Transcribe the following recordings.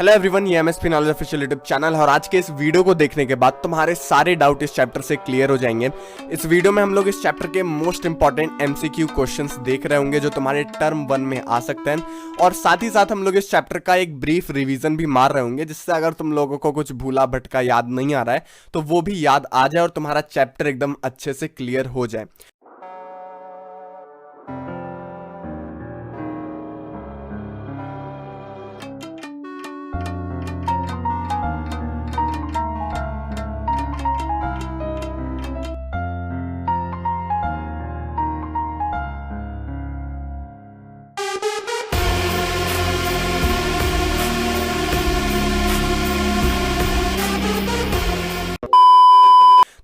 Hello everyone, ये MSP knowledge official YouTube channel है और आज के इस वीडियो को देखने के बाद तुम्हारे सारे डाउट इस चैप्टर से क्लियर हो जाएंगे। इस वीडियो में हम लोग इस चैप्टर के मोस्ट इंपॉर्टेंट एमसीक्यू क्वेश्चंस देख रहे होंगे जो तुम्हारे टर्म 1 में आ सकते हैं और साथ ही साथ हम लोग इस चैप्टर का एक ब्रीफ रिवीजन भी मार रहे होंगे, जिससे अगर तुम लोगों को कुछ भूला भटका याद नहीं आ रहा है तो वो भी याद आ जाए और तुम्हारा चैप्टर एकदम अच्छे से क्लियर हो जाए।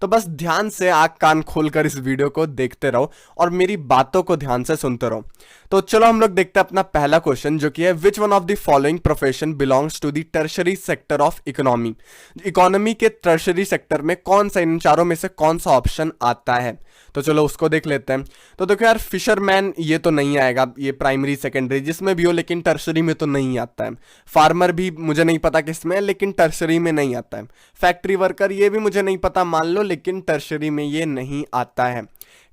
तो बस ध्यान से आंख कान खोलकर इस वीडियो को देखते रहो और मेरी बातों को ध्यान से सुनते रहो। तो चलो हम लोग देखते हैं अपना पहला क्वेश्चन, जो कि है which one of the following profession belongs to the tertiary sector of economy. Economy के टर्शरी सेक्टर में कौन सा, इन चारों में से कौन सा ऑप्शन आता है? तो चलो उसको देख लेते हैं। तो देखो यार, फिशरमैन ये तो नहीं आएगा, ये प्राइमरी सेकेंडरी जिसमें भी हो, लेकिन टर्शरी में तो नहीं आता है। फार्मर भी मुझे नहीं पता किसमें है, लेकिन टर्शरी में नहीं आता है। फैक्ट्री वर्कर ये भी मुझे नहीं पता, मान लो, लेकिन टर्शरी में ये नहीं आता है।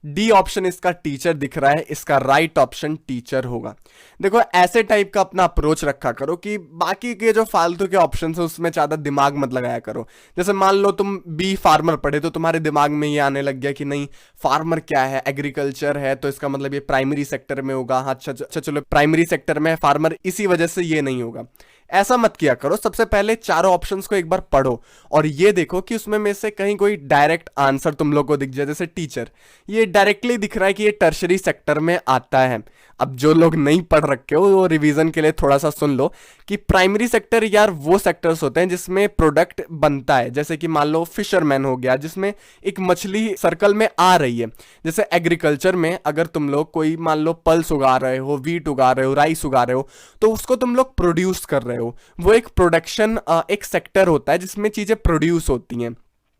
डी ऑप्शन इसका टीचर दिख रहा है, इसका राइट ऑप्शन टीचर होगा। देखो ऐसे टाइप का अपना अप्रोच रखा करो कि बाकी के जो फालतू के ऑप्शन है उसमें ज्यादा दिमाग मत लगाया करो। जैसे मान लो तुम बी फार्मर पढ़े तो तुम्हारे दिमाग में ये आने लग गया कि नहीं, फार्मर क्या है, एग्रीकल्चर है, तो इसका मतलब ये प्राइमरी सेक्टर में होगा। हाँ अच्छा चलो, प्राइमरी सेक्टर में है फार्मर, इसी वजह से ये नहीं होगा। ऐसा मत किया करो। सबसे पहले चारों ऑप्शंस को एक बार पढ़ो और ये देखो कि उसमें में से कहीं कोई डायरेक्ट आंसर तुम लोग को दिख जाए। जैसे टीचर, ये डायरेक्टली दिख रहा है कि ये टर्शरी सेक्टर में आता है। अब जो लोग नहीं पढ़ रखे हो वो रिवीजन के लिए थोड़ा सा सुन लो कि प्राइमरी सेक्टर यार वो सेक्टर्स होते हैं जिसमें प्रोडक्ट बनता है। जैसे कि मान लो फिशरमैन हो गया, जिसमें एक मछली सर्कल में आ रही है। जैसे एग्रीकल्चर में अगर तुम लोग कोई मान लो पल्स उगा रहे हो, वीट उगा रहे हो, राइस उगा रहे हो, तो उसको तुम लोग प्रोड्यूस कर रहे हो। वो एक प्रोडक्शन एक सेक्टर होता है जिसमें चीजें प्रोड्यूस होती हैं,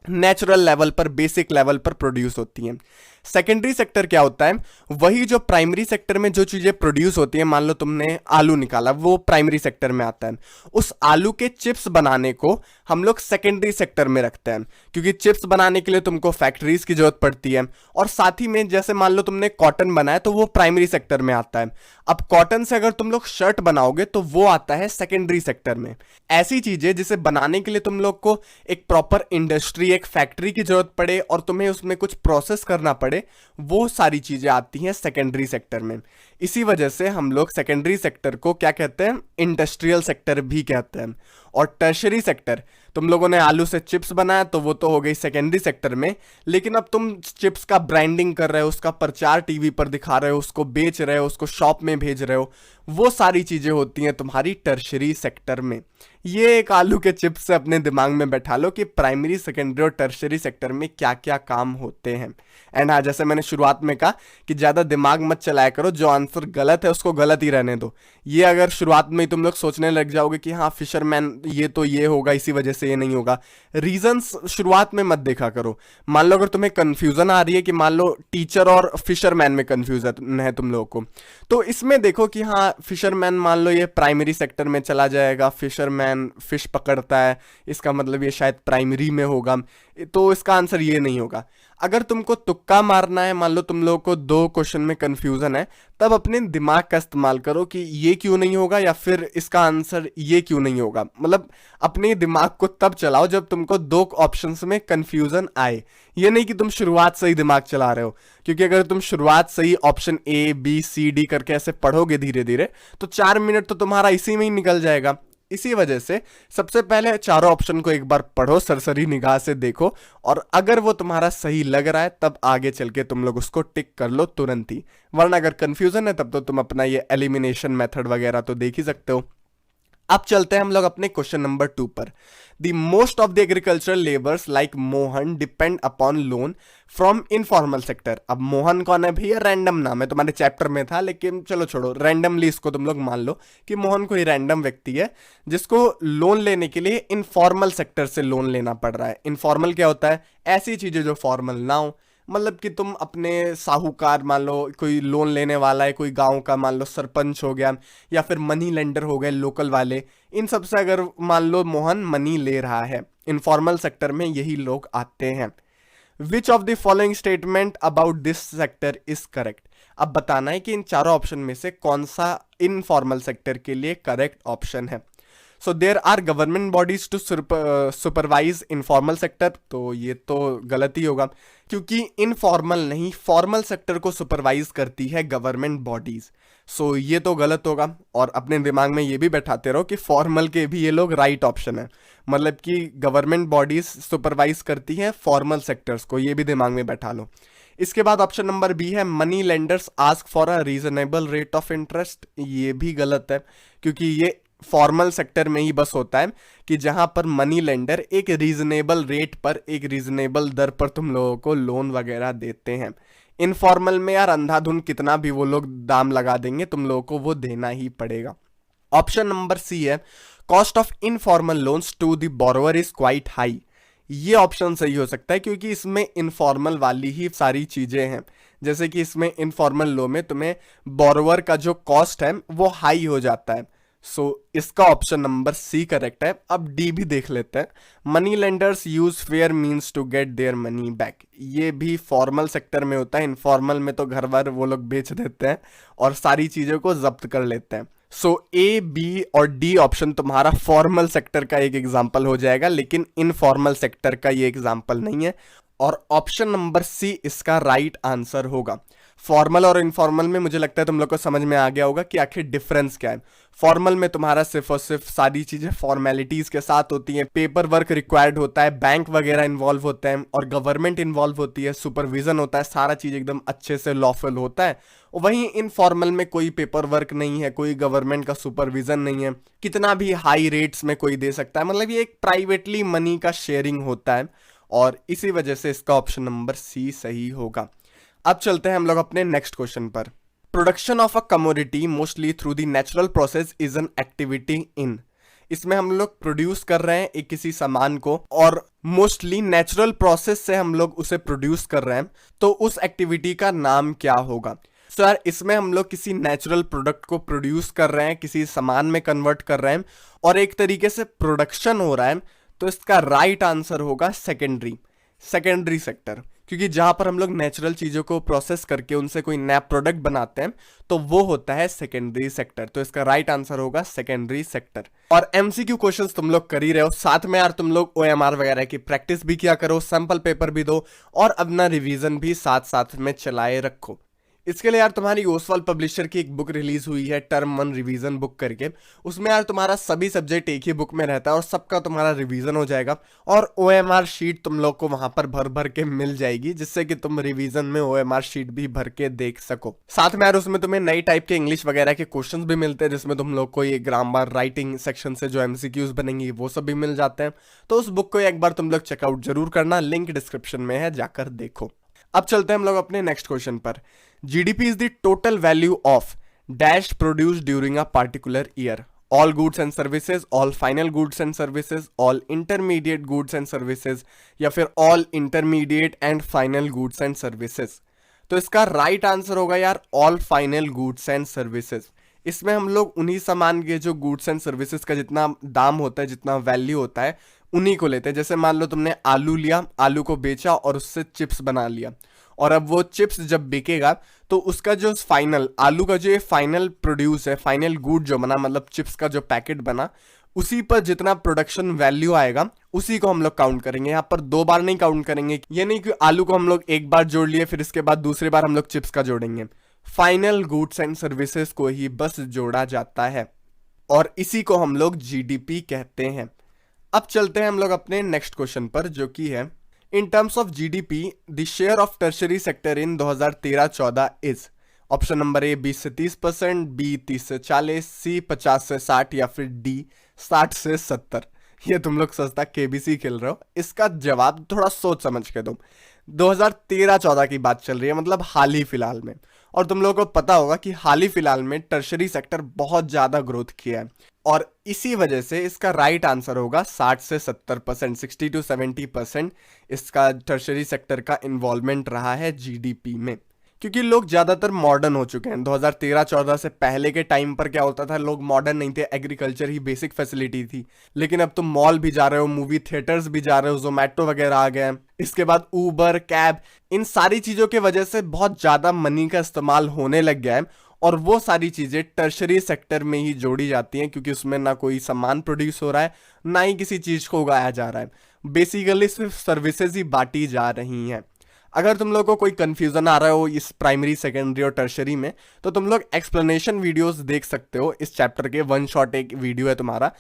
नेचुरल लेवल पर, बेसिक लेवल पर प्रोड्यूस होती हैं। सेकेंडरी सेक्टर क्या होता है? वही जो प्राइमरी सेक्टर में जो चीजें प्रोड्यूस होती हैं, मान लो तुमने आलू निकाला, वो प्राइमरी सेक्टर में आता है। उस आलू के चिप्स बनाने को हम लोग सेकेंडरी सेक्टर में रखते हैं, क्योंकि चिप्स बनाने के लिए तुमको फैक्ट्रीज की जरूरत पड़ती है। और साथ ही में जैसे मान लो तुमने कॉटन बनाया तो वो प्राइमरी सेक्टर में आता है। अब कॉटन से अगर तुम लोग शर्ट बनाओगे तो वो आता है सेकेंडरी सेक्टर में। ऐसी चीजें जिसे बनाने के लिए तुम लोग को एक प्रॉपर इंडस्ट्री, एक फैक्ट्री की जरूरत पड़े और तुम्हें उसमें कुछ प्रोसेस करना पड़े, वो सारी चीजें आती हैं सेकेंडरी सेक्टर में। इसी वजह से हम लोग सेकेंडरी सेक्टर को क्या कहते हैं? इंडस्ट्रियल सेक्टर भी कहते हैं। और टर्शरी सेक्टर, तुम लोगों ने आलू से चिप्स बनाया तो वो तो हो गई सेकेंडरी सेक्टर में, लेकिन अब तुम चिप्स का ब्रांडिंग कर रहे हो, उसका प्रचार टीवी पर दिखा रहे हो, उसको बेच रहे हो, उसको शॉप में भेज रहे हो, वो सारी चीजें होती हैं तुम्हारी टर्शरी सेक्टर में। ये एक आलू के चिप्स से अपने दिमाग में बैठा लो कि प्राइमरी, सेकेंडरी और टर्शरी सेक्टर में क्या क्या काम होते हैं। एंड हाँ, जैसे मैंने शुरुआत में कहा कि ज्यादा दिमाग मत चलाया करो, जो आंसर गलत है उसको गलत ही रहने दो। ये अगर शुरुआत में ही तुम लोग सोचने लग जाओगे कि हाँ फिशरमैन ये तो ये होगा, इसी वजह से ये नहीं होगा, रीजंस शुरुआत में मत देखा करो। मान लो अगर तुम्हें कंफ्यूजन आ रही है कि मान लो टीचर और फिशरमैन में कंफ्यूजन है तुम लोगों को, तो इसमें देखो कि हाँ फिशरमैन मान लो ये प्राइमरी सेक्टर में चला जाएगा, फिशरमैन फिश पकड़ता है, इसका मतलब ये शायद प्राइमरी में होगा, तो इसका आंसर ये नहीं होगा। अगर तुमको तुक्का मारना है, मान लो तुम लोगों को दो क्वेश्चन में कंफ्यूजन है, तब अपने दिमाग का इस्तेमाल करो कि ये क्यों नहीं होगा या फिर इसका आंसर ये क्यों नहीं होगा। मतलब अपने दिमाग को तब चलाओ जब तुमको दो ऑप्शंस में कंफ्यूजन आए। ये नहीं कि तुम शुरुआत से ही दिमाग चला रहे हो, क्योंकि अगर तुम शुरुआत से ही option A B C D करके ऐसे पढ़ोगे धीरे धीरे तो 4 मिनट तो तुम्हारा इसी में ही निकल जाएगा। इसी वजह से सबसे पहले चारों ऑप्शन को एक बार पढ़ो, सरसरी निगाह से देखो, और अगर वो तुम्हारा सही लग रहा है तब आगे चल के तुम लोग उसको टिक कर लो तुरंत ही। वरना अगर कंफ्यूजन है तब तो तुम अपना ये एलिमिनेशन मेथड वगैरह तो देख ही सकते हो। अब चलते हैं हम लोग अपने क्वेश्चन नंबर 2 पर। The most of the agricultural labours like Mohan depend upon loan from informal sector. अब मोहन कौन है भैया? रैंडम नाम है, तुम्हारे चैप्टर में था, लेकिन चलो छोड़ो, रैंडमली इसको तुम लोग मान लो कि मोहन कोई रैंडम व्यक्ति है जिसको लोन लेने के लिए इनफॉर्मल सेक्टर से लोन लेना पड़ रहा है। इनफॉर्मल क्या होता है? ऐसी चीजें जो फॉर्मल ना हो। मतलब कि तुम अपने साहूकार, मान लो कोई लोन लेने वाला है, कोई गांव का मान लो सरपंच हो गया, या फिर मनी लेंडर हो गए लोकल वाले, इन सब से अगर मान लो मोहन मनी ले रहा है, इनफॉर्मल सेक्टर में यही लोग आते हैं। Which of the following statement about this sector is correct. अब बताना है कि इन चारों ऑप्शन में से कौन सा इनफॉर्मल सेक्टर के लिए करेक्ट ऑप्शन है। So there are government bodies to supervise informal sector, तो ये तो गलत ही होगा, क्योंकि इनफॉर्मल नहीं फॉर्मल सेक्टर को सुपरवाइज करती है गवर्नमेंट बॉडीज। सो ये तो गलत होगा। और अपने दिमाग में ये भी बैठाते रहो कि फॉर्मल के भी ये लोग राइट ऑप्शन है, मतलब कि गवर्नमेंट बॉडीज सुपरवाइज करती है फॉर्मल सेक्टर्स को, ये भी दिमाग में बैठा लो। इसके बाद ऑप्शन नंबर बी है money lenders ask for a reasonable rate of interest, ये भी गलत है, क्योंकि ये फॉर्मल सेक्टर में ही बस होता है कि जहां पर मनी लेंडर एक रीजनेबल रेट पर, एक रीजनेबल दर पर तुम लोगों को लोन वगैरह देते हैं। इनफॉर्मल में यार अंधाधुन कितना भी वो लोग दाम लगा देंगे, तुम लोगों को वो देना ही पड़ेगा। ऑप्शन नंबर सी है cost of informal loans to the borrower is quite high, ये ऑप्शन सही हो सकता है, क्योंकि इसमें इनफॉर्मल वाली ही सारी चीजें हैं। जैसे कि इसमें इनफॉर्मल लो में तुम्हें बोरोवर का जो कॉस्ट है वो हाई हो जाता है। सो इसका ऑप्शन नंबर सी करेक्ट है। अब डी भी देख लेते हैं। Money lenders use fair means to get their money back, ये भी फॉर्मल सेक्टर में होता है। इनफॉर्मल में तो घर भर वो लोग बेच देते हैं और सारी चीजों को जब्त कर लेते हैं। सो ए, बी और डी ऑप्शन तुम्हारा फॉर्मल सेक्टर का एक एग्जाम्पल हो जाएगा, लेकिन इनफॉर्मल सेक्टर का ये एग्जाम्पल नहीं है। और ऑप्शन नंबर सी इसका राइट आंसर होगा। फॉर्मल और इनफॉर्मल में मुझे लगता है तुम लोग को समझ में आ गया होगा कि आखिर डिफरेंस क्या है। फॉर्मल में तुम्हारा सिर्फ और सिर्फ सारी चीजें फॉर्मेलिटीज के साथ होती हैं, पेपर वर्क रिक्वायर्ड होता है, बैंक वगैरह इन्वॉल्व होते हैं और गवर्नमेंट इन्वॉल्व होती है, सुपरविजन होता है, सारा चीज एकदम अच्छे से लॉफुल होता है। वहीं इनफॉर्मल में कोई पेपर वर्क नहीं है, कोई गवर्नमेंट का सुपरविजन नहीं है, कितना भी हाई रेट्स में कोई दे सकता है, मतलब ये एक प्राइवेटली मनी का शेयरिंग होता है। और इसी वजह से इसका ऑप्शन नंबर सी सही होगा। अब चलते हैं हम लोग अपने नेक्स्ट क्वेश्चन पर। Production of a commodity mostly through the natural process is an activity in, इसमें हम लोग प्रोड्यूस कर रहे हैं एक किसी सामान को और मोस्टली नेचुरल प्रोसेस से हम लोग उसे प्रोड्यूस कर रहे हैं, तो उस एक्टिविटी का नाम क्या होगा। सो यार इसमें हम लोग किसी नेचुरल प्रोडक्ट को प्रोड्यूस कर रहे हैं, किसी सामान में कन्वर्ट कर रहे हैं और एक तरीके से प्रोडक्शन हो रहा है, तो इसका राइट आंसर होगा सेकेंडरी सेक्टर, क्योंकि जहां पर हम लोग नेचुरल चीजों को प्रोसेस करके उनसे कोई नया प्रोडक्ट बनाते हैं तो वो होता है सेकेंडरी सेक्टर। तो इसका राइट आंसर होगा सेकेंडरी सेक्टर। और एमसीक्यू क्वेश्चंस तुम लोग कर ही रहे हो, साथ में यार तुम लोग ओएमआर वगैरह की प्रैक्टिस भी किया करो, सैंपल पेपर भी दो और अपना रिवीजन भी साथ साथ में चलाए रखो। इसके लिए यार तुम्हारी ओसवाल पब्लिशर की एक बुक रिलीज हुई है, टर्म 1 रिवीजन बुक करके, उसमें यार तुम्हारा सभी सब्जेक्ट एक ही बुक में रहता है और सबका तुम्हारा रिवीजन हो जाएगा और ओएमआर शीट तुम लोग को वहां पर भर भर के मिल जाएगी, जिससे कि तुम रिवीजन में ओएमआर शीट भी भर के देख सको। साथ में यार उसमें तुम्हें नई टाइप के इंग्लिश वगैरह के क्वेश्चन भी मिलते हैं, जिसमें तुम लोग को ये ग्रामर राइटिंग सेक्शन से जो एमसीक्यूज बनेंगी वो सब भी मिल जाते हैं। तो उस बुक को एक बार तुम लोग चेकआउट जरूर करना, लिंक डिस्क्रिप्शन में है, जाकर देखो। अब चलते हैं हम लोग अपने नेक्स्ट क्वेश्चन पर। GDP is the total value of dash produce during a particular year, all goods and services, all final goods and services, all intermediate goods and services या फिर all intermediate and final goods and services. तो इसका right answer होगा यार all final goods and services. इसमें हम लोग उन्हीं सामान के जो गुड्स एंड सर्विसेज का जितना दाम होता है, जितना वैल्यू होता है, उन्हीं को लेते हैं। जैसे मान लो तुमने आलू लिया, आलू को बेचा और उससे चिप्स बना लिया, और अब वो चिप्स जब बिकेगा तो उसका जो फाइनल आलू का जो ये फाइनल प्रोड्यूस है, फाइनल गुड जो बना, मतलब चिप्स का जो पैकेट बना, उसी पर जितना प्रोडक्शन वैल्यू आएगा उसी को हम लोग काउंट करेंगे। यहाँ पर दो बार नहीं काउंट करेंगे, ये नहीं कि आलू को हम लोग एक बार जोड़ लिए फिर इसके बाद दूसरी बार हम लोग चिप्स का जोड़ेंगे। फाइनल गुड्स एंड सर्विसेज को ही बस जोड़ा जाता है और इसी को हम लोग जीडीपी कहते हैं। अब चलते हैं हम लोग अपने नेक्स्ट क्वेश्चन पर, जो कि है in terms of GDP the share of tertiary sector in 2013-14 is. Option number A 20 से 30%, बी 30 से 40, सी 50 से 60 या फिर डी 60 से 70। ये तुम लोग सस्ता केबीसी खेल रहे हो। इसका जवाब थोड़ा सोच समझ के दो। 2013-14 की बात चल रही है, मतलब हाल ही फिलहाल में, और तुम लोगों को पता होगा कि हाल ही फिलहाल में टर्शरी सेक्टर बहुत ज्यादा ग्रोथ किया है। और इसी वजह से इसका राइट आंसर होगा 60 से 70%, 60 to 70% इसका टर्शरी सेक्टर का इन्वॉल्वमेंट रहा है जीडीपी में। क्योंकि लोग ज्यादातर मॉडर्न हो चुके हैं। 2013-14 से पहले के टाइम पर क्या होता था, लोग मॉडर्न नहीं थे, एग्रीकल्चर ही बेसिक फैसिलिटी थी। लेकिन अब तुम मॉल भी जा रहे हो, मूवी थिएटर्स भी जा रहे हो, जोमेटो वगैरह आ गए हैं, इसके बाद ऊबर, कैब, इन सारी चीजों की वजह से बहुत ज्यादा मनी का इस्तेमाल होने लग गया है। और वो सारी चीजें टर्शरी सेक्टर में ही जोड़ी जाती हैं, क्योंकि उसमें ना कोई सामान प्रोड्यूस हो रहा है, ना ही किसी चीज को उगाया जा रहा है, बेसिकली सिर्फ सर्विसेज ही बांटी जा रही हैं। अगर तुम लोग को कोई कंफ्यूजन आ रहा हो इस प्राइमरी, सेकेंडरी और टर्शरी में, तो तुम लोग एक्सप्लेनेशन वीडियोस देख सकते हो। इस चैप्टर के वन शॉट एक वीडियो है तुम्हारा,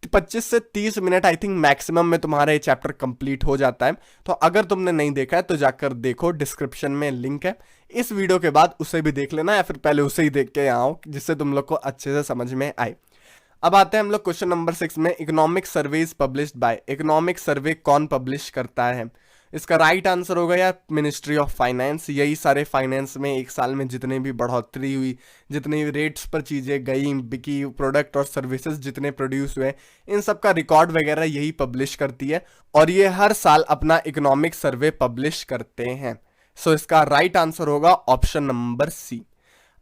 25 से 30 मिनट आई थिंक मैक्सिमम में तुम्हारा ये चैप्टर कंप्लीट हो जाता है। तो अगर तुमने नहीं देखा है तो जाकर देखो, डिस्क्रिप्शन में लिंक है। इस वीडियो के बाद उसे भी देख लेना, या फिर पहले उसे ही देख के आओ, जिससे तुम लोग को अच्छे से समझ में आए। अब आते हैं हम लोग क्वेश्चन नंबर 6 में। Economic survey is published by. Economic survey कौन पब्लिश करता है? इसका राइट आंसर होगा यार मिनिस्ट्री ऑफ फाइनेंस। यही सारे फाइनेंस में एक साल में जितने भी बढ़ोतरी हुई, जितने भी रेट्स पर चीज़ें गई, बिकी, प्रोडक्ट और सर्विसेज जितने प्रोड्यूस हुए, इन सब का रिकॉर्ड वगैरह यही पब्लिश करती है। और ये हर साल अपना इकोनॉमिक सर्वे पब्लिश करते हैं। सो इसका राइट आंसर होगा ऑप्शन नंबर सी।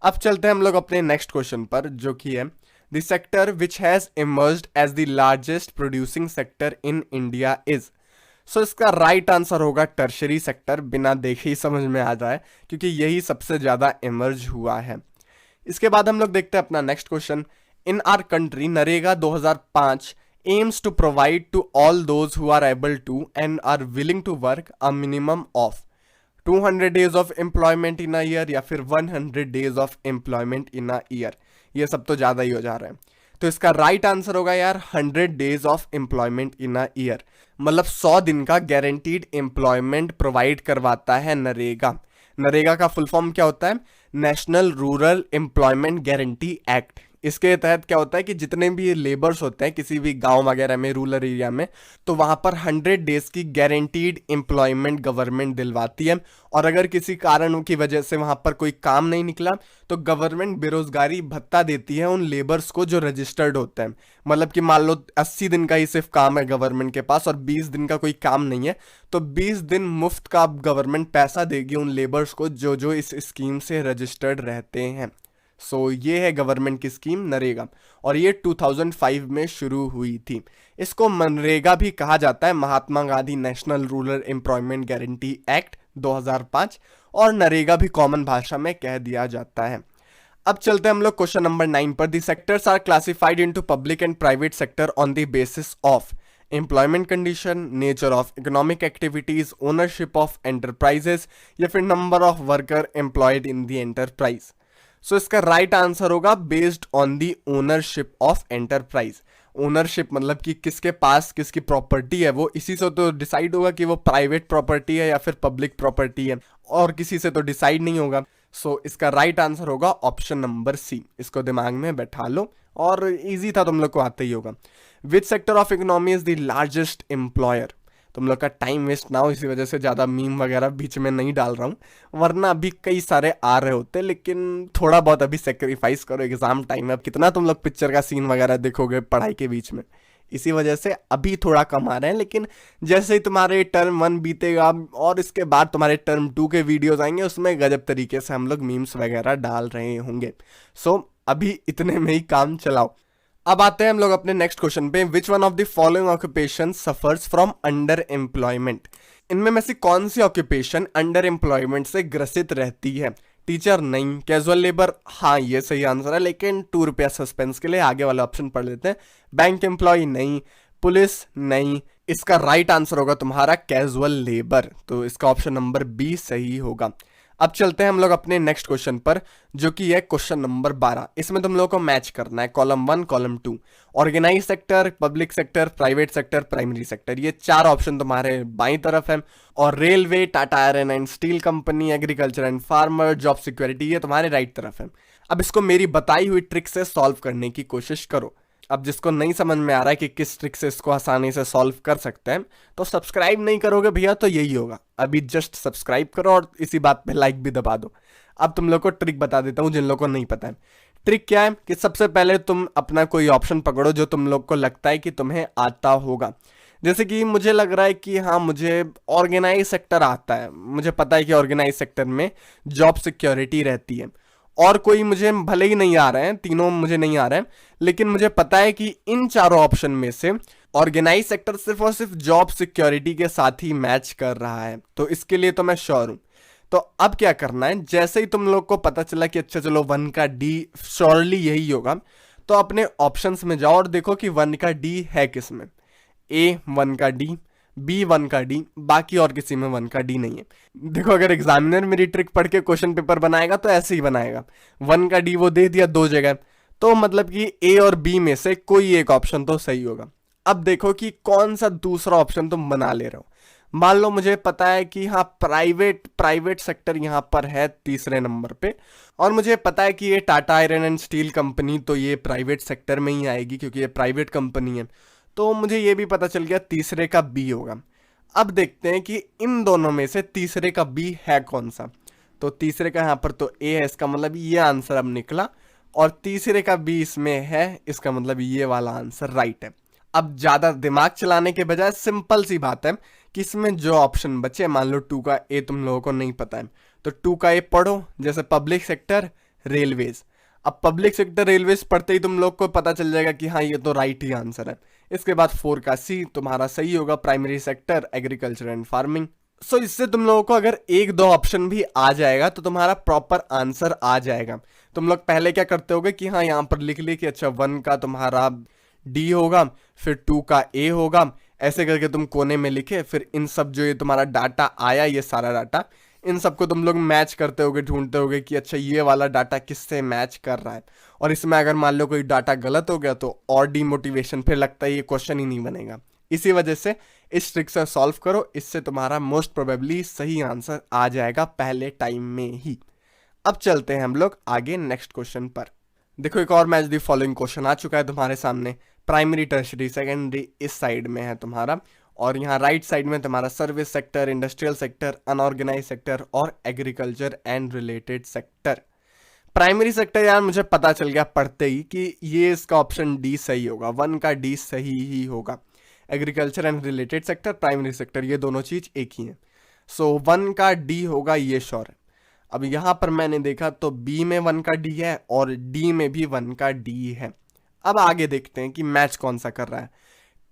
अब चलते हैं हम लोग अपने नेक्स्ट क्वेश्चन पर, जो कि है the sector which has emerged as the largest producing sector in India is. So इसका राइट आंसर होगा टर्शरी सेक्टर। बिना देखे ही समझ में आ जाए, क्योंकि यही सबसे ज्यादा इमर्ज हुआ है। इसके बाद हम लोग देखते हैं अपना next question. In our country NREGA 2005 aims to provide to all those who are able to and are willing to work a minimum of 200 days of employment in a year, या फिर 100 days of employment in a year. ये सब तो ज्यादा ही हो जा रहा है। तो इसका राइट आंसर होगा यार 100 days of employment in a year. मतलब 100 दिन का गारंटीड एम्प्लॉयमेंट प्रोवाइड करवाता है नरेगा। नरेगा का फुल फॉर्म क्या होता है? National Rural Employment Guarantee act. इसके तहत क्या होता है कि जितने भी लेबर्स होते हैं किसी भी गांव वगैरह में, रूरल एरिया में, तो वहां पर 100 डेज की गारंटीड एम्प्लॉयमेंट गवर्नमेंट दिलवाती है। और अगर किसी कारण की वजह से वहां पर कोई काम नहीं निकला, तो गवर्नमेंट बेरोजगारी भत्ता देती है उन लेबर्स को जो रजिस्टर्ड होते हैं। मतलब कि मान लो 80 दिन का ही सिर्फ काम है गवर्नमेंट के पास और 20 दिन का कोई काम नहीं है, तो 20 दिन मुफ्त का गवर्नमेंट पैसा देगी उन लेबर्स को जो जो इस स्कीम से रजिस्टर्ड रहते हैं। सो ये है गवर्नमेंट की स्कीम नरेगा, और ये 2005 में शुरू हुई थी। इसको मनरेगा भी कहा जाता है, Mahatma Gandhi National Rural Employment Guarantee Act 2005, और नरेगा भी कॉमन भाषा में कह दिया जाता है। अब चलते हैं हम लोग क्वेश्चन नंबर 9 पर। The sectors are classified into public and private sector on the basis of employment condition, nature of economic activities, ownership of enterprises, या फिर number of worker employed in the enterprise. So इसका right answer होगा based on the ownership of enterprise. Ownership मतलब कि किसके पास किसकी property है, वो इसी से तो डिसाइड होगा कि वो प्राइवेट प्रॉपर्टी है या फिर पब्लिक प्रॉपर्टी है, और किसी से तो डिसाइड नहीं होगा। सो इसका राइट आंसर होगा ऑप्शन नंबर सी। इसको दिमाग में बैठा लो, और इजी था, तुम लोग को आता ही होगा। Which sector of economy is the largest employer? तुम लोग का टाइम वेस्ट ना हो, इसी वजह से ज़्यादा मीम वगैरह बीच में नहीं डाल रहा हूँ, वरना अभी कई सारे आ रहे होते। लेकिन थोड़ा बहुत अभी सेक्रीफाइस करो, एग्जाम टाइम है। अब कितना तुम लोग पिक्चर का सीन वगैरह देखोगे पढ़ाई के बीच में, इसी वजह से अभी थोड़ा कम आ रहे हैं। लेकिन जैसे ही तुम्हारे टर्म 1 बीतेगा और इसके बाद तुम्हारे टर्म 2 के वीडियोस आएंगे, उसमें गजब तरीके से हम लोग मीम्स वगैरह डाल रहे होंगे। सो अभी इतने में ही काम चलाओ। अब आते हैं हम लोग अपने नेक्स्ट क्वेश्चन पे। विच one of the following occupation suffers from under employment? इनमें में से कौन सी ऑक्यूपेशन अंडर एम्प्लॉयमेंट से ग्रसित रहती है? टीचर नहीं, कैजुअल लेबर हाँ ये सही आंसर है, लेकिन 2 रुपया सस्पेंस के लिए आगे वाला ऑप्शन पढ़ लेते हैं। बैंक एम्प्लॉय नहीं, पुलिस नहीं। इसका राइट आंसर होगा तुम्हारा कैजुअल लेबर, तो इसका ऑप्शन नंबर बी सही होगा। अब चलते हैं हम लोग अपने नेक्स्ट क्वेश्चन पर, जो कि है क्वेश्चन नंबर 12। इसमें तुम लोगों को मैच करना है column 1 column 2। Organise sector, public sector, private sector, primary sector, ये 4 ऑप्शन तुम्हारे बाईं तरफ है। और railway, Tata iron and steel company, agriculture and farmer, job security, ये तुम्हारे राइट तरफ है। अब इसको मेरी बताई हुई ट्रिक से सॉल्व करने की कोशिश करो। अब जिसको नहीं समझ में आ रहा है कि किस ट्रिक से इसको आसानी से सॉल्व कर सकते हैं, तो सब्सक्राइब नहीं करोगे भैया तो यही होगा। अभी जस्ट सब्सक्राइब करो और इसी बात पे लाइक भी दबा दो। अब तुम लोग को ट्रिक बता देता हूँ जिन लोगों को नहीं पता है। ट्रिक क्या है कि सबसे पहले तुम अपना कोई ऑप्शन पकड़ो जो तुम लोग को लगता है कि तुम्हें आता होगा। जैसे कि मुझे लग रहा है कि हाँ, मुझे ऑर्गेनाइज सेक्टर आता है, मुझे पता है कि ऑर्गेनाइज सेक्टर में जॉब सिक्योरिटी रहती है। और कोई मुझे भले ही नहीं आ रहे हैं, तीनों मुझे नहीं आ रहे हैं, लेकिन मुझे पता है कि इन चारों ऑप्शन में से ऑर्गेनाइज सेक्टर सिर्फ और सिर्फ जॉब सिक्योरिटी के साथ ही मैच कर रहा है, तो इसके लिए तो मैं श्योर हूं। तो अब क्या करना है, जैसे ही तुम लोग को पता चला कि अच्छा चलो 1 का डी श्योरली यही होगा, तो अपने ऑप्शंस में जाओ और देखो कि 1 का डी है किसमें। ए 1 का डी, बी 1 का डी, बाकी और किसी में 1 का डी नहीं है। देखो अगर एग्जामिनर मेरी ट्रिक पढ़ के क्वेश्चन पेपर बनाएगा तो ऐसे ही बनाएगा, 1 का डी वो दे दिया 2 जगह, तो मतलब कि ए और बी में से कोई एक ऑप्शन तो सही होगा। अब देखो कि कौन सा दूसरा ऑप्शन तुम बना ले रहे हो। मान लो मुझे पता है कि हाँ, प्राइवेट सेक्टर यहाँ पर है तीसरे नंबर पे, और मुझे पता है कि ये Tata iron and steel company तो ये प्राइवेट सेक्टर में ही आएगी क्योंकि ये प्राइवेट कंपनी है। तो मुझे ये भी पता चल गया तीसरे का बी होगा। अब देखते हैं कि इन दोनों में से तीसरे का बी है कौन सा। तो तीसरे का यहाँ पर तो ए है, इसका मतलब ये आंसर अब निकला, और तीसरे का बी इसमें है, इसका मतलब ये वाला आंसर राइट है। अब ज्यादा दिमाग चलाने के बजाय सिंपल सी बात है कि इसमें जो ऑप्शन बचे, मान लो 2 का ए तुम लोगों को नहीं पता है, तो 2 का ए पढ़ो, जैसे पब्लिक सेक्टर रेलवेज। अब पब्लिक सेक्टर रेलवेज पढ़ते ही तुम लोग को पता चल जाएगा कि हाँ, ये तो राइट ही आंसर है। इसके बाद 4 का सी तुम्हारा सही होगा, primary sector agriculture and farming. So इससे तुम लोगों को अगर 1-2 ऑप्शन भी आ जाएगा तो तुम्हारा प्रॉपर आंसर आ जाएगा। तुम लोग पहले क्या करते होगे कि हाँ, यहाँ पर लिख लिए कि अच्छा 1 का तुम्हारा डी होगा, फिर 2 का ए होगा, ऐसे करके तुम कोने में लिखे, फिर इन सब जो ये तुम्हारा डाटा आया, ये सारा डाटा, इन सबको तुम लोग मैच करते होगे, ढूंढते होगे कि अच्छा ये वाला डाटा किससे मैच कर रहा है। और इसमें अगर मान लो कोई डाटा गलत हो गया तो और डीमोटिवेशन, फिर लगता है ये क्वेश्चन ही नहीं बनेगा। इसी वजह से इस ट्रिक से सॉल्व करो, इससे तुम्हारा मोस्ट प्रोबेबली सही आंसर आ जाएगा पहले टाइम में ही। अब चलते हैं हम लोग आगे नेक्स्ट क्वेश्चन पर। देखो एक और मैच दी फॉलोइंग क्वेश्चन आ चुका है तुम्हारे सामने। प्राइमरी, टर्शरी, सेकेंडरी इस साइड में है तुम्हारा, और यहाँ राइट साइड में तुम्हारा service sector, industrial sector, unorganise sector और agriculture and related sector. Primary sector यार मुझे पता चल गया पढ़ते ही कि ये इसका ऑप्शन डी सही होगा, 1 का डी सही ही होगा। Agriculture and related sector, primary sector, ये दोनों चीज एक ही है। सो 1 का डी होगा, ये श्योर है। अब यहाँ पर मैंने देखा तो बी में 1 का डी है और डी में भी 1 का डी है। अब आगे देखते हैं कि मैच कौन सा कर रहा है।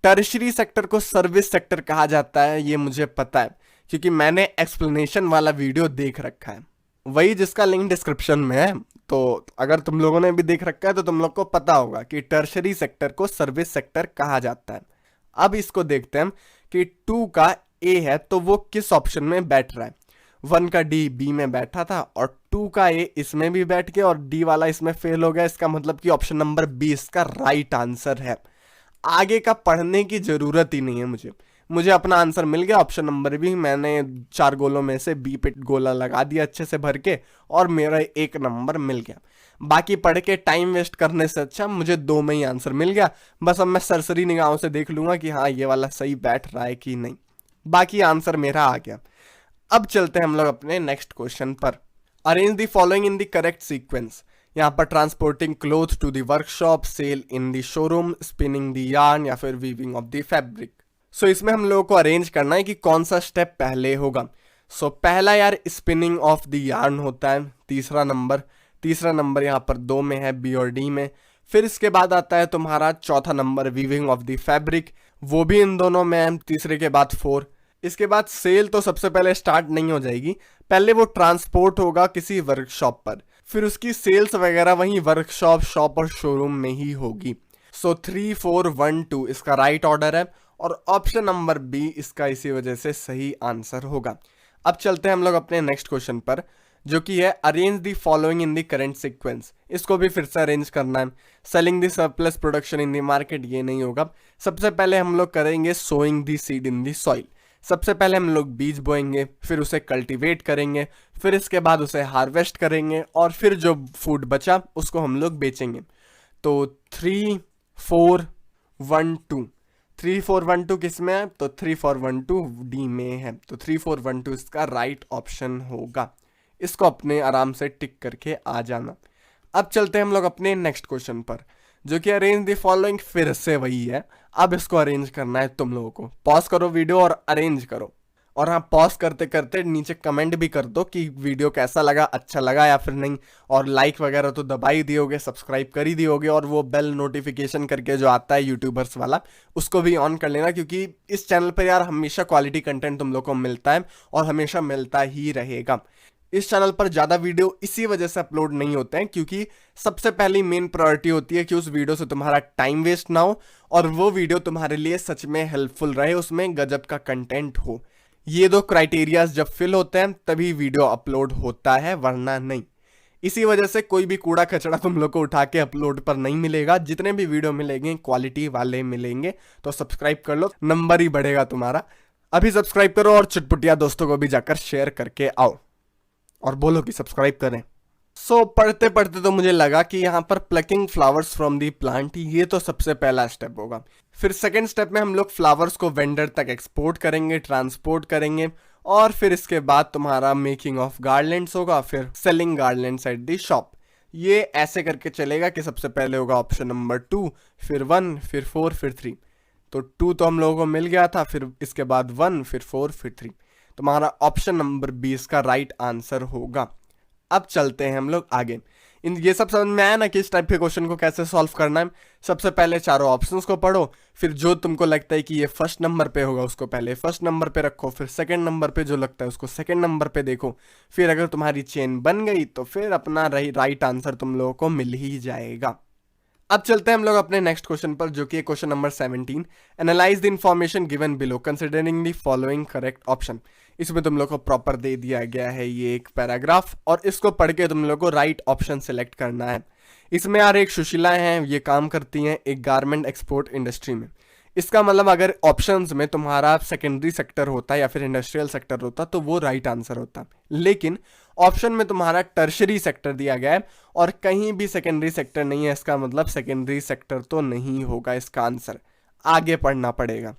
टर्शरी सेक्टर को सर्विस सेक्टर कहा जाता है, ये मुझे पता है क्योंकि मैंने एक्सप्लेनेशन वाला वीडियो देख रखा है, वही जिसका लिंक डिस्क्रिप्शन में है। तो अगर तुम लोगों ने भी देख रखा है तो तुम लोग को पता होगा कि टर्शरी सेक्टर को सर्विस सेक्टर कहा जाता है। अब इसको देखते हैं कि 2 का ए है तो वो किस ऑप्शन में बैठ रहा है। 1 का डी बी में बैठा था और 2 का ए इसमें भी बैठ गया और डी वाला इसमें फेल हो गया। इसका मतलब कि ऑप्शन नंबर बी इसका राइट आंसर है। आगे का पढ़ने की जरूरत ही नहीं है मुझे अपना आंसर मिल गया। ऑप्शन नंबर बी, मैंने 4 गोलों में से बी पे गोला लगा दिया अच्छे से भर के और मेरा 1 नंबर मिल गया। बाकी पढ़ के टाइम वेस्ट करने से अच्छा मुझे 2 में ही आंसर मिल गया। बस अब मैं सरसरी निगाहों से देख लूंगा कि हाँ ये वाला सही बैठ रहा है कि नहीं, बाकी आंसर मेरा आ गया। अब चलते हैं हम लोग अपने नेक्स्ट क्वेश्चन पर। Arrange the following in the correct sequence. यहाँ पर transporting cloth to the workshop, sell in the showroom, spinning the yarn या फिर weaving of the fabric. So इसमें हम लोगों को अरेंज करना है कि कौन सा स्टेप पहले होगा। सो पहला यार स्पिनिंग ऑफ द यार्न होता है, तीसरा नंबर यहाँ पर 2 में है, बी और डी में। फिर इसके बाद आता है तुम्हारा चौथा number weaving of the fabric, वो भी इन दोनों में है, तीसरे के बाद 4। इसके बाद सेल तो सबसे पहले स्टार्ट नहीं हो जाएगी, पहले वो ट्रांसपोर्ट होगा किसी वर्कशॉप पर, फिर उसकी सेल्स वगैरह वहीं वर्कशॉप, शॉप और शोरूम में ही होगी। सो 3, 4, 1, 2 इसका राइट ऑर्डर है और ऑप्शन नंबर बी इसका इसी वजह से सही आंसर होगा। अब चलते हैं हम लोग अपने नेक्स्ट क्वेश्चन पर, जो कि है arrange the following in the current sequence. इसको भी फिर से अरेंज करना है। Selling the surplus production in the market, ये नहीं होगा। सबसे पहले हम लोग करेंगे sowing the seed in the soil. सबसे पहले हम लोग बीज बोएंगे, फिर उसे कल्टीवेट करेंगे, फिर इसके बाद उसे हार्वेस्ट करेंगे और फिर जो फूड बचा उसको हम लोग बेचेंगे। तो 3, 4, 1, 2 3, 4, 1, 2 किस में है? तो 3, 4, 1, 2 डी में है। तो 3, 4, 1, 2 इसका राइट ऑप्शन होगा। इसको अपने आराम से टिक करके आ जाना। अब चलते हैं हम लोग अपने नेक्स्ट क्वेश्चन पर, जो कि अरेंज द फॉलोइंग फिर से वही है। अब इसको अरेंज करना है तुम लोगों को। पॉज करो वीडियो और अरेंज करो। और हाँ, पॉज करते करते नीचे कमेंट भी कर दो कि वीडियो कैसा लगा, अच्छा लगा या फिर नहीं। और लाइक वगैरह तो दबा ही दियोगे, सब्सक्राइब कर ही दियोगे, और वो बेल नोटिफिकेशन करके जो आता है यूट्यूबर्स वाला, उसको भी ऑन कर लेना, क्योंकि इस चैनल पर यार हमेशा क्वालिटी कंटेंट तुम लोग को मिलता है और हमेशा मिलता ही रहेगा। इस चैनल पर ज़्यादा वीडियो इसी वजह से अपलोड नहीं होते हैं, क्योंकि सबसे पहली मेन प्रायोरिटी होती है कि उस वीडियो से तुम्हारा टाइम वेस्ट ना हो और वो वीडियो तुम्हारे लिए सच में हेल्पफुल रहे, उसमें गजब का कंटेंट हो। ये दो क्राइटेरियाज जब फिल होते हैं तभी वीडियो अपलोड होता है, वरना नहीं। इसी वजह से कोई भी कूड़ा कचड़ा तुम लोग को उठा के अपलोड पर नहीं मिलेगा। जितने भी वीडियो मिलेंगे क्वालिटी वाले मिलेंगे। तो सब्सक्राइब कर लो, नंबर ही बढ़ेगा तुम्हारा। अभी सब्सक्राइब करो और चुटपुटिया दोस्तों को भी जाकर शेयर करके आओ और बोलो कि सब्सक्राइब करें। पढ़ते पढ़ते तो मुझे लगा कि यहाँ पर plucking flowers from the plant, ये तो सबसे पहला स्टेप होगा। फिर सेकंड स्टेप में हम लोग फ्लावर्स को वेंडर तक एक्सपोर्ट करेंगे, ट्रांसपोर्ट करेंगे, और फिर इसके बाद तुम्हारा मेकिंग ऑफ गार्लैंड्स होगा, फिर selling garlands at the shop. ये ऐसे करके चलेगा कि सबसे पहले होगा ऑप्शन नंबर 2, फिर 1, फिर 4, फिर 3। तो 2 तो हम लोगों को मिल गया था, फिर इसके बाद 1, फिर 4, फिर 3। तुम्हारा ऑप्शन नंबर 20 का राइट आंसर होगा। अब चलते हैं हम लोग आगे। ये सब समझ में आया ना कि इस टाइप के क्वेश्चन को कैसे सॉल्व करना है। सबसे पहले चारों ऑप्शंस को पढ़ो, फिर जो तुमको लगता है कि ये फर्स्ट नंबर पे होगा उसको पहले फर्स्ट नंबर पे रखो, फिर सेकंड नंबर पे जो लगता है उसको सेकंड नंबर पे देखो। फिर अगर तुम्हारी चेन बन गई तो फिर अपना राइट आंसर तुम लोगों को मिल ही जाएगा। अब चलते हैं हम लोग अपने नेक्स्ट क्वेश्चन पर, जो कि question number 17। Analyse the information given below considering the following correct option. इसमें तुम लोग को प्रॉपर दे दिया गया है ये एक पैराग्राफ, और इसको पढ़ के तुम लोग को राइट ऑप्शन सेलेक्ट करना है। इसमें यार एक सुशीला है, ये काम करती हैं एक गारमेंट एक्सपोर्ट इंडस्ट्री में। इसका मतलब अगर ऑप्शंस में तुम्हारा सेकेंडरी सेक्टर होता या फिर इंडस्ट्रियल सेक्टर होता तो वो राइट आंसर होता, लेकिन ऑप्शन में तुम्हारा टर्शरी सेक्टर दिया गया है और कहीं भी सेकेंडरी सेक्टर नहीं है। इसका मतलब सेकेंडरी सेक्टर तो नहीं होगा इसका आंसर, आगे पढ़ना पड़ेगा।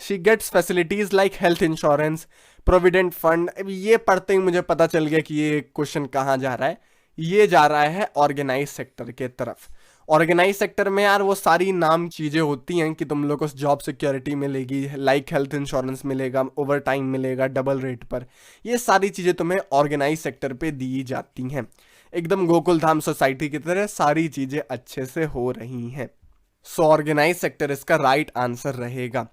She gets facilities like health insurance, provident fund. ये पढ़ते ही मुझे पता चल गया कि ये क्वेश्चन कहाँ जा रहा है। ये जा रहा है ऑर्गेनाइज सेक्टर के तरफ। ऑर्गेनाइज सेक्टर में यार वो सारी नाम चीज़ें होती हैं कि तुम लोग को जॉब सिक्योरिटी मिलेगी, लाइक हेल्थ इंश्योरेंस मिलेगा, ओवर टाइम मिलेगा डबल रेट पर। ये सारी चीज़ें तुम्हें ऑर्गेनाइज सेक्टर पे दी जाती हैं। एकदम गोकुल धाम सोसाइटी की तरह सारी चीज़ें अच्छे से हो रही हैं। सो ऑर्गेनाइज सेक्टर इसका राइट आंसर रहेगा।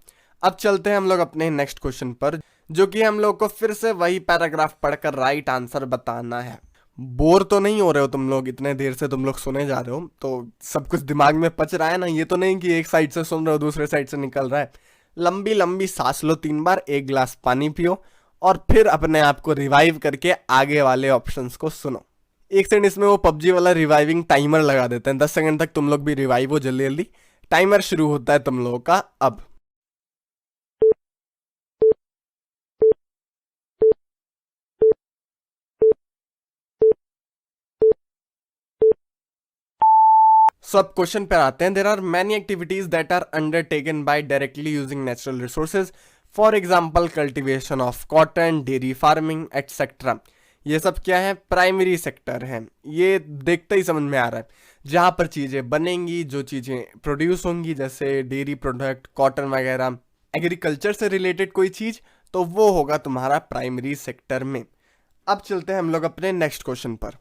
अब चलते हैं हम लोग अपने नेक्स्ट क्वेश्चन पर, जो कि हम लोग को फिर से वही पैराग्राफ पढ़कर राइट आंसर बताना है। बोर तो नहीं हो रहे हो तुम लोग? इतने देर से तुम लोग सुने जा रहे हो तो सब कुछ दिमाग में पच रहा है ना? ये तो नहीं कि एक साइड से सुन रहे हो दूसरे साइड से निकल रहा है। लंबी लंबी सांस लो 3 बार, 1 गिलास पानी पियो और फिर अपने आप को रिवाइव करके आगे वाले ऑप्शंस को सुनो। 1 सेकंड इसमें वो पबजी वाला रिवाइविंग टाइमर लगा देते हैं, 10 सेकंड तक तुम लोग भी रिवाइव हो जल्दी जल्दी। टाइमर शुरू होता है तुम लोगों का अब। अब क्वेश्चन पर आते हैं। There are many activities that are undertaken by directly using natural resources, for example cultivation of cotton, dairy farming etcetera. ये सब क्या है? प्राइमरी सेक्टर है। ये देखते ही समझ में आ रहा है, जहाँ पर चीज़ें बनेंगी, जो चीज़ें प्रोड्यूस होंगी, जैसे डेयरी प्रोडक्ट, कॉटन वगैरह, एग्रीकल्चर से रिलेटेड कोई चीज़, तो वो होगा तुम्हारा प्राइमरी सेक्टर में। अब चलते हैं हम लोग अपने नेक्स्ट क्वेश्चन पर।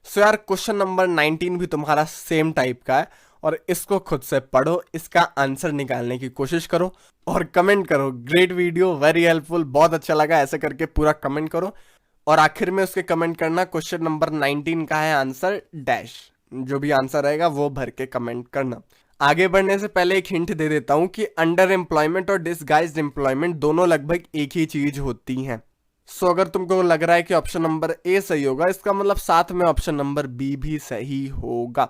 सो यार क्वेश्चन नंबर 19 भी तुम्हारा सेम टाइप का है और इसको खुद से पढ़ो, इसका आंसर निकालने की कोशिश करो और कमेंट करो। ग्रेट वीडियो, वेरी हेल्पफुल, बहुत अच्छा लगा, ऐसे करके पूरा कमेंट करो और आखिर में उसके कमेंट करना क्वेश्चन नंबर 19 का है आंसर डैश। जो भी आंसर रहेगा वो भर के कमेंट करना। आगे बढ़ने से पहले एक हिंट दे देता हूं कि अंडर एम्प्लॉयमेंट और डिसगाइज्ड एम्प्लॉयमेंट दोनों लगभग एक ही चीज होती हैं। सो अगर तुमको लग रहा है कि ऑप्शन नंबर ए सही होगा, इसका मतलब साथ में ऑप्शन नंबर बी भी सही होगा।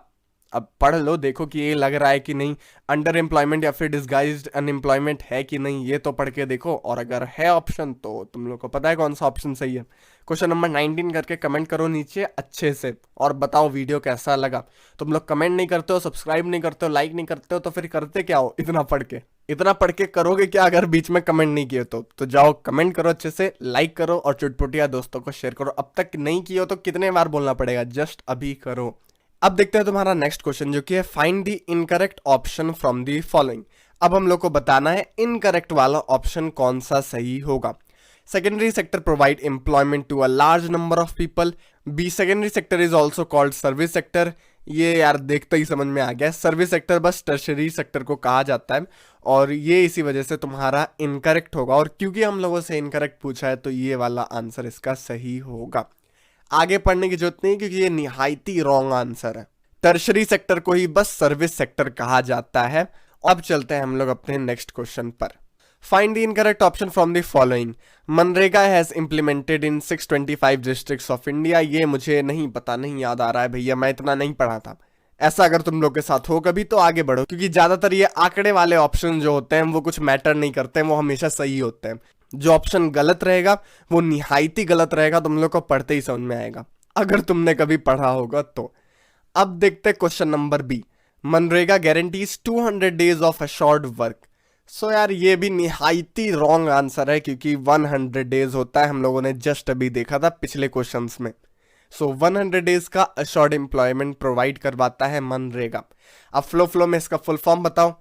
अब पढ़ लो, देखो कि ये लग रहा है कि नहीं, अंडर एम्प्लॉयमेंट या फिर डिसगाइज्ड अनएम्प्लॉयमेंट है कि नहीं, ये तो पढ़ के देखो। और अगर है ऑप्शन तो तुम लोग को पता है कौन सा ऑप्शन सही है। क्वेश्चन नंबर 19 करके कमेंट करो नीचे अच्छे से और बताओ वीडियो कैसा लगा। तुम लोग कमेंट नहीं करते हो, सब्सक्राइब नहीं करते हो, लाइक नहीं करते हो, तो फिर करते क्या हो? इतना पढ़ के करोगे क्या अगर बीच में कमेंट नहीं किए तो जाओ कमेंट करो अच्छे से, लाइक करो और चुटपुटिया दोस्तों को शेयर करो। अब तक नहीं किए हो तो कितने बार बोलना पड़ेगा? जस्ट अभी करो। अब देखते हैं तुम्हारा नेक्स्ट क्वेश्चन जो कि है find the incorrect option from the following. अब हम लोग को बताना है इनकरेक्ट वाला ऑप्शन कौन सा सही होगा। Secondary sector provide employment to a large number of people. B secondary sector is also called service sector. ये यार देखते ही समझ में आ गया, सर्विस सेक्टर बस टर्शरी सेक्टर को कहा जाता है और ये इसी वजह से तुम्हारा इनकरेक्ट होगा। और क्योंकि हम लोगों से इनकरेक्ट पूछा है तो ये वाला आंसर इसका सही होगा। आगे पढ़ने की जरूरत नहीं क्योंकि ये निहायती रॉन्ग आंसर है। टर्शरी सेक्टर को ही बस सर्विस सेक्टर कहा जाता है। अब चलते हैं हम लोग अपने नेक्स्ट क्वेश्चन पर। Find the incorrect option from the following. MNREGA has implemented in 625 districts of India. ये मुझे नहीं पता, नहीं याद आ रहा है भैया, मैं इतना नहीं पढ़ा था। ऐसा अगर तुम लोग के साथ हो कभी तो आगे बढ़ो, क्योंकि ज्यादातर ये आंकड़े वाले ऑप्शन जो होते हैं वो कुछ मैटर नहीं करते हैं, वो हमेशा सही होते हैं। जो ऑप्शन गलत रहेगा वो निहायती गलत रहेगा, तुम लोग को पढ़ते ही समझ में आएगा अगर तुमने कभी पढ़ा होगा तो। अब देखते question number B. MNREGA guarantees 200 days of assured work. So यार ये भी निहायती रॉन्ग आंसर है क्योंकि 100 डेज होता है, हम लोगों ने जस्ट अभी देखा था पिछले क्वेश्चंस में। सो 100 डेज का अशोर्ड एम्प्लॉयमेंट प्रोवाइड करवाता है मनरेगा। अब फ्लो में इसका फुल फॉर्म बताओ।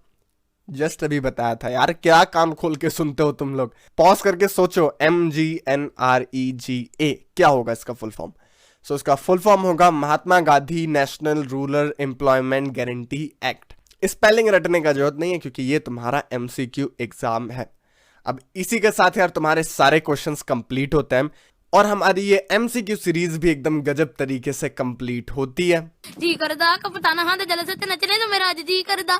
जस्ट अभी बताया था यार, क्या कान खोल के सुनते हो तुम लोग, पॉज करके सोचो। MGNREGA क्या होगा इसका फुल फॉर्म। सो इसका फुल फॉर्म होगा Mahatma Gandhi National Rural Employment Guarantee Act. Spelling रटने का जरूरत नहीं है क्योंकि ये तुम्हारा MCQ एग्जाम है। अब इसी के साथ यार तुम्हारे सारे क्वेश्चंस कंप्लीट होते हैं और हमारी ये MCQ सीरीज भी एकदम गजब तरीके से कंप्लीट होती है। जी करदा कपताना हाथ जल से नचने तो मेरा आज जी करदा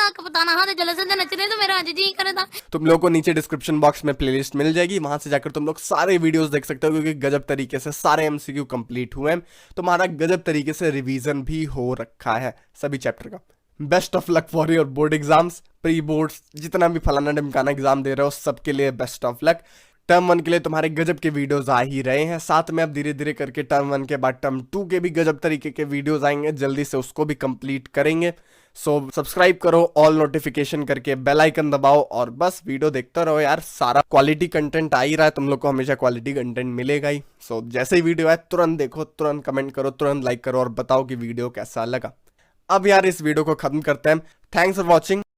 कपताना हाथ जल से नचने तो मेरा आज जी करदा। तुम लोगों को नीचे डिस्क्रिप्शन बॉक्स में प्लेलिस्ट मिल जाएगी, वहां से जाकर तुम लोग सारे वीडियोस देख सकते हो क्योंकि गजब तरीके से सारे MCQ कंप्लीट हुए हैं। तुम्हारा गजब तरीके से रिवीजन भी हो रखा है सभी चैप्टर का। Best of luck for your board exams, pre boards, जितना भी फलाना ढिमकाना एग्जाम दे रहे हो सबके लिए बेस्ट ऑफ लक। टर्म 1 के लिए तुम्हारे गजब के वीडियोस आ ही रहे हैं, साथ में अब धीरे धीरे करके टर्म 1 के बाद टर्म 2 के भी गजब तरीके के वीडियोस आएंगे, जल्दी से उसको भी कंप्लीट करेंगे। सो सब्सक्राइब करो, ऑल नोटिफिकेशन करके बेल आइकन दबाओ और बस वीडियो देखते रहो यार। सारा क्वालिटी कंटेंट आ ही रहा है, तुम लोग को हमेशा क्वालिटी कंटेंट मिलेगा ही। सो जैसे ही वीडियो आए तुरंत देखो, तुरंत कमेंट करो, तुरंत लाइक करो और बताओ कि वीडियो कैसा लगा। अब यार इस वीडियो को खत्म करते हैं। Thanks for watching.